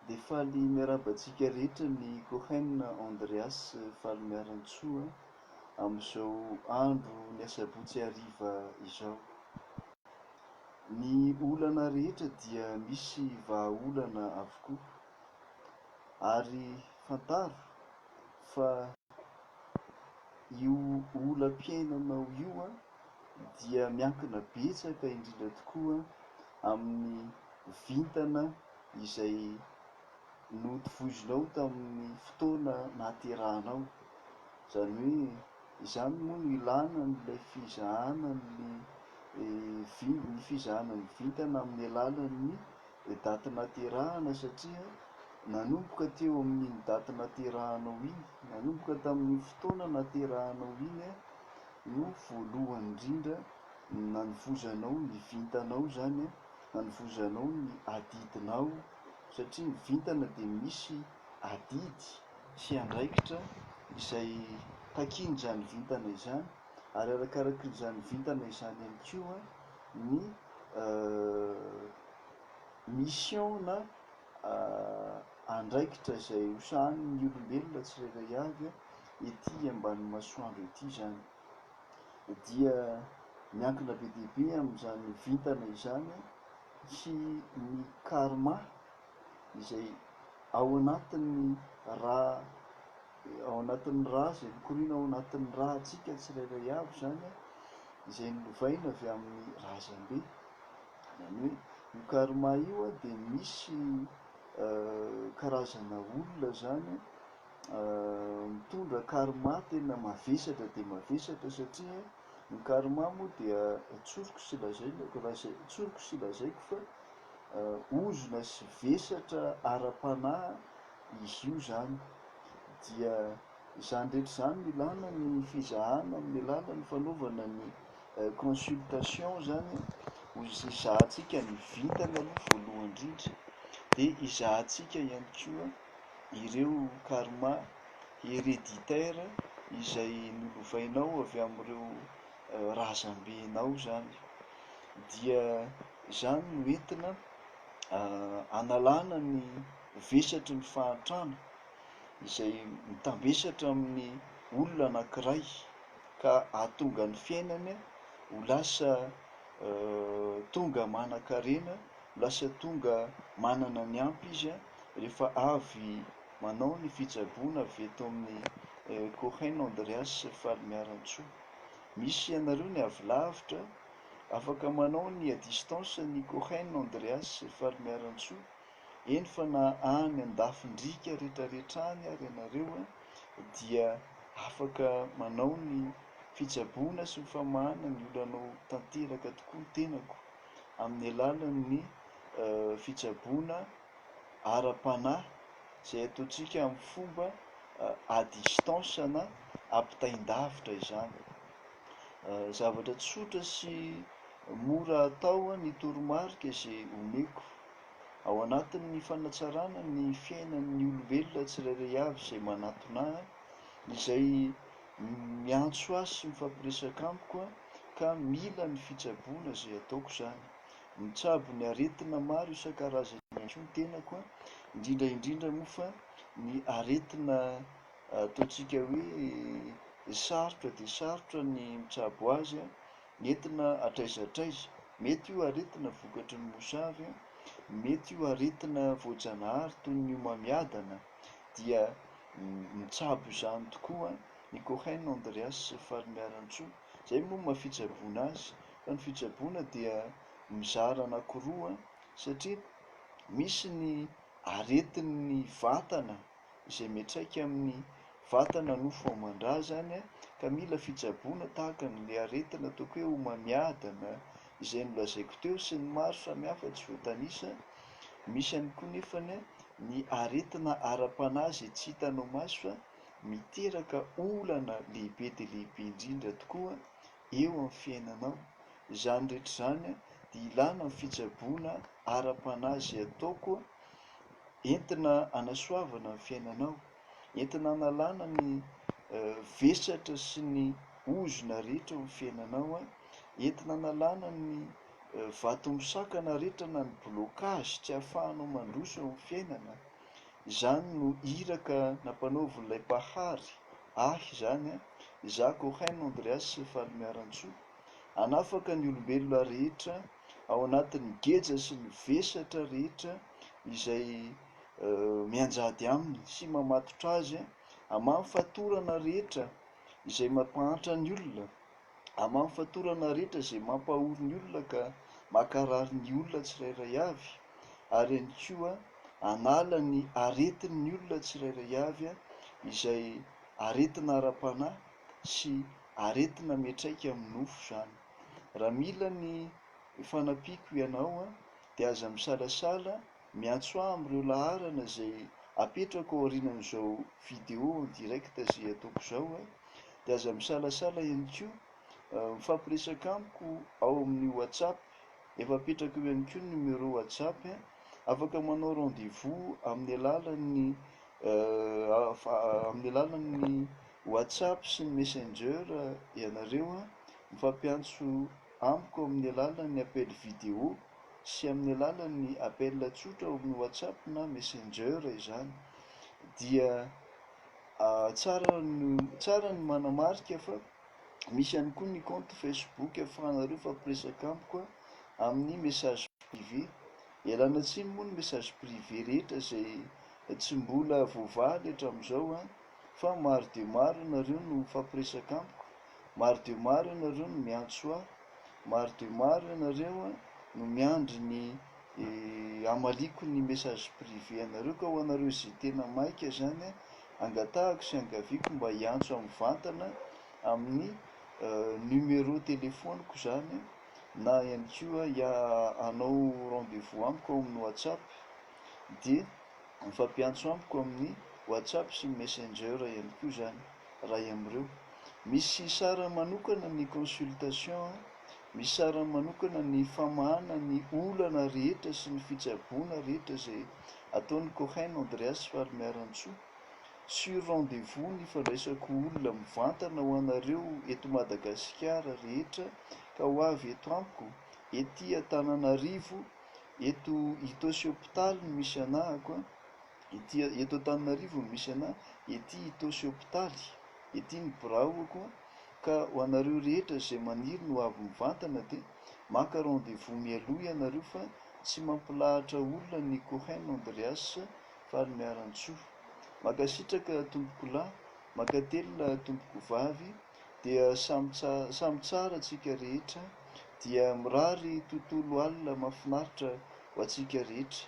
Dia faly miarahaba antsika rehetra ny Cohen Andreas faly miarantsoa amin'izao andro ny asabotsy hariva izao. Ny olana rehetra dia misy vahaolana avokoa, ary fantaro fa io olam-piainanao io dia miankina betsaka indrindra tokoa amin'ny vintana izay notovozonao tamin'ny fotoana naterahanao. Izany hoe izany moa no ilana n'ilay fizahanan'ny fizahanan'ny vintana amin'ny alalan'ny daty naterahana, satria nanomboka teo amin'iny daty naterahanao iny, nanomboka tamin'ny fotoana naterahanao iny no voalohany indrindra nanovozanao ny vintanao zany, nanovozanao ny adidinao, satria ny vintana dia misy adidy sy andraikitra izay takian'izany vintana izany, ary arakarak'izany vintana izany ihany koa ny mission na andraikitra izay hosahanin'ny olombelona tsirairay avy ety ambany masoandro ety zany. Dia miankina be dia be amin'izany vintana izany sy ny karma izay ao anatin'ny raha izay mikoriana ao anatin'ny rahantsika tsirairay avy zany, izay nolovaina avy amin'ny razambe. Izany hoe io karma io dia misy karazana olona zany mitondra karma tena mavesatra dia mavesatra, satria ny karma moa dia tsoriko sy lazaiko fa ozona sy vesatra ara-panahy izy io zany. Dia izany rehetra izany no ilana ny fizahana amin'ny alalan'ny fanaovana ny consultation zany, izahantsika ny vintana aloha voalohany indrindra, dia izahantsika ihany koa ireo karma héréditaire izay nolovainao avy amin'ireo razambenao zany. Dia izany no entina analana ny vesatry ny fahantrana izay mitambesatra amin'ny olona anankiray, ka ahatonga ny fiainany ho lasa tonga manan-karena, ho lasa tonga manana ny ampy izy rehefa avy manao ny fitsaboana avy eto amin'ny Cohen Andreas faly miarantsoa. Misy ianareo ny avy lavitra afaka manao ny à distance ny Cohen Andreas faly miarantsoa, eny fa na any an-dafindrika rehetrarehetra any ary ianareo dia afaka manao ny fitsaboana sy ny famahana ny olanao tanteraka tokoa ny tenako amin'ny alalan'ny fitsaboana ara-panahy izay ataontsika amin'ny fomba à distance na ampitain-davitra izany. Zavatra tsotra sy mora atao ny toromarika izay omeko ao anatin'ny fanatsarana ny fiainan'ny olombelona tsirairay avy izay manatona ahy, izay miantso azy sy mifampiresaka amiko ka mila ny fitsaboana izay ataoko zany. Mitsabo ny aretina maro isan-karazany ihany koa ny tenako, indrindra indrindra moa fa ny aretina ataontsika hoe sarotra dia sarotra ny mitsabo azy, entina atraizatraiza. Mety io aretina vokatry ny mosavy, mety io aretina voajanahary toy ny homamiadana, dia mitsabo izany tokoa ny Cohen Andreas faly miarantsoa. Izay moa mahafitsaboana azy, fa ny fitsaboana dia mizara anankiroa, satria misy ny aretin'ny vatana izay miantraika amin'ny vatana nofo aman-drà zany, ka mila fitsaboana tahaka n'ilay aretina ataoko hoe homamiadana izay nolazaiko teo sy ny maro samihafa tsy voatanisa. Misy ihany koa nefany ny aretina ara-panahy izay tsy hitanao maso fa miteraka olana lehibe dia lehibe indrindra tokoa eo amin'ny fiainanao. Izany rehetra izany dia ilana ny fitsaboana ara-panahy izay ataoko entina anasoavana ny fiainanao, entina analana ny vesatra sy ny ozona rehetra amin'ny fiainanao, entina analana ny vato misakana rehetra na ny blocage tsy ahafahanao mandroso amin'ny fiainana, Izany no iraka nampanaovin'ilay mpahary ahy izany a, izaho Cohen Andreas Falmiarantsoa, hanafaka ny olombelona rehetra ao anatin'ny geja sy ny vesatra rehetra izay mianjady aminy sy mamatotra azy hamamy fatorana rehetra izay mampahantra ny olona, hamamy fatorana rehetra izay mampahory ny olona ka mankarary ny olona tsirairay avy, ary ihany koa hanala ny aretin'ny olona tsirairay avy izay aretina ara-panahy sy aretina miatraika amin'ny nofo izany. Raha mila ny fanampiako ianao dia aza misalasala miantso ahy amin'ireo laharana izay apetrako aorianan'izao vidéo en direct izay ataoko izao dia aza misalasala ihany koa mifampiresaka amiko ao amin'ny WhatsApp, efa apetrako eo ihany koa ny numéro WhatsApp, afaka manao rendez-vous amin'ny alalan'ny WhatsApp sy ny Messenger ianareo mifampiantso amiko amin'ny alalan'ny appel vidéo sy amin'ny alalan'ny appel tsotra ao amin'ny WhatsApp na Messenger izany. Dia tsara ny manamarika fa misy ihany koa ny compte Facebook ahafahanareo mifampiresaka amiko amin'ny message privé. Ialana tsiny moa ny message privé rehetra izay tsy mbola voavaly hatramin'izao fa maro dia maro ianareo no mifampiresaka amiko, maro dia maro ianareo no miantso ahy, maro dia maro ianareo no miandry ny hamaliko ny message privé anareo. Ka ho anareo izay tena maika izany angatahako sy angaviako mba hiantso amin'ny vantana amin'ny numéro téléphoniko izany, na ihany koa hanao rendez-vous amiko ao amin'ny WhatsApp, dia mifampiantso amiko amin'ny WhatsApp sy Messenger ihany koa izany raha amin'ireo. Misy sara manokana ny consultation, misy sara manokana ny famahana ny olana rehetra sy ny fitsaboana rehetra izay ataon'ny Cohen Andreas Falmiarantsoa. Sur rendez-vous ny fandraisako olona mivantana ho anareo eto Madagasikara rehetra ka ho avy eto amiko, ety Antananarivo, eto sy hôpitaly no misy anahako, eto Antananarivo no misy anahy, ety Ito sy hôpitaly, ety ny birahoako. Ka ho anareo rehetra izay maniry no avy mivantana dia maka rendez-vous mialoha ianareo fa tsy mampilahatra olona ny Cohen Andreas Falmiarantsoa. Mankasitraka tompoko lahy, mankatelina tompoko vavy, dia samy tsara antsika rehetra, dia mirary tontolo alina mahafinaritra ho antsika rehetra.